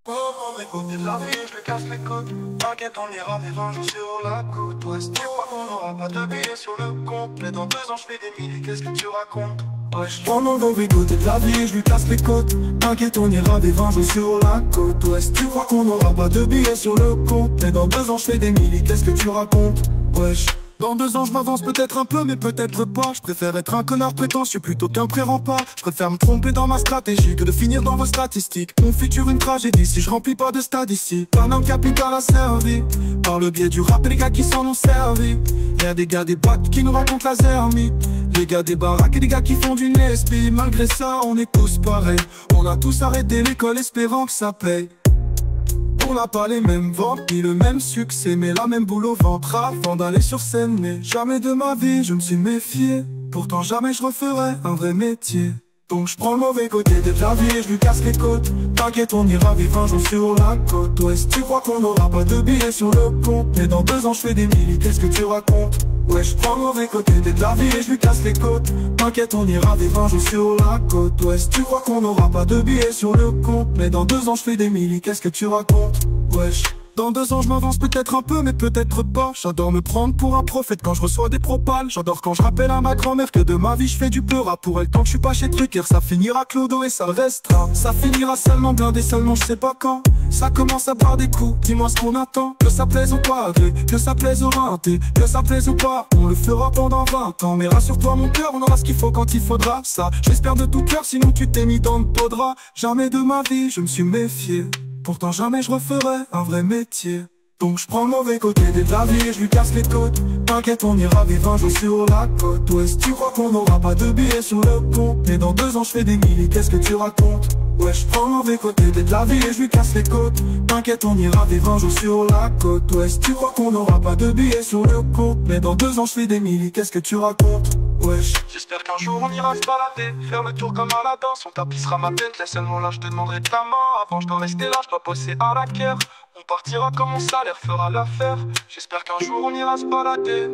Mauvais côté de la vie, je lui casse les côtes. T'inquiète, on ira vivre un jour sur la côte ouest. Tu crois qu'on n'aura pas de billets sur le compte? Mais dans 2 ans, je fais des milliers, qu'est-ce que tu racontes? Ouais, je prends mon mauvais côté de la vie, je lui casse les côtes. T'inquiète, on ira vivre un jour sur la côte ouest. Tu crois qu'on n'aura pas de billets sur le compte? Mais dans 2 ans, je fais des milliers, qu'est-ce que tu racontes? Wesh. Dans 2 ans je m'avance peut-être un peu mais peut-être pas. Je préfère être un connard prétentieux plutôt qu'un pré-rempart. Je préfère me tromper dans ma stratégie que de finir dans vos statistiques. Mon futur une tragédie si je remplis pas de stade ici. Un homme capital asservi par le biais du rap et les gars qui s'en ont servi. Y'a des gars des boîtes qui nous racontent la zermie. Les gars des baraques et des gars qui font du Nesby. Malgré ça on est tous pareils. On a tous arrêté l'école espérant que ça paye. On n'a pas les mêmes ventes, ni le même succès, mais la même boule au ventre avant d'aller sur scène. Mais jamais de ma vie je me suis méfié, pourtant jamais je referai un vrai métier. Donc je prends le mauvais côté de la vie et je lui casse les côtes. T'inquiète, on ira vivre un jour sur la côte ouest. Tu crois qu'on n'aura pas de billets sur le compte? Mais dans 2 ans je fais des milliers, qu'est-ce que tu racontes? Ouais, je prends le mauvais côté de la vie et je lui casse les côtes. T'inquiète, on ira vivre un jour sur la côte ouest. Tu crois qu'on n'aura pas de billets sur le compte? Mais dans 2 ans je fais des milliers, qu'est-ce que tu racontes? Wesh. Dans 2 ans je m'avance peut-être un peu mais peut-être pas. J'adore me prendre pour un prophète quand je reçois des propales. J'adore quand je rappelle à ma grand-mère que de ma vie je fais du peur. Pour elle tant que je suis pas chez Drucker, ça finira clodo et ça le restera. Ça finira seulement blindé, seulement je sais pas quand. Ça commence à boire des coups, dis-moi ce qu'on attend. Que ça plaise ou pas, que ça plaise au rinté, que ça plaise ou pas, on le fera pendant 20 ans. Mais rassure-toi mon cœur, on aura ce qu'il faut quand il faudra. Ça, j'espère de tout cœur, sinon tu t'es mis dans le pot de drap. Jamais de ma vie je me suis méfié, pourtant jamais je referai un vrai métier. Donc je prends le mauvais côté de la vie et je lui casse les côtes. T'inquiète, on ira vivre un jour sur la côte ouest. Tu crois qu'on n'aura pas de billets sur le compte? Mais dans 2 ans je fais des milliers, qu'est-ce que tu racontes? Ouais, je prends le mauvais côté de la vie et je lui casse les côtes. T'inquiète, on ira vivre un jour sur la côte ouest. Tu crois qu'on n'aura pas de billets sur le compte? Mais dans 2 ans je fais des milliers, qu'est-ce que tu racontes? Wesh. J'espère qu'un jour on ira se balader, faire le tour comme Aladdin. Son tapis sera ma Bentley, seulement là je te demanderai de ta main. Avant je dois rester là, je dois bosser à la guerre. On partira comme mon salaire fera l'affaire. J'espère qu'un jour on ira se balader.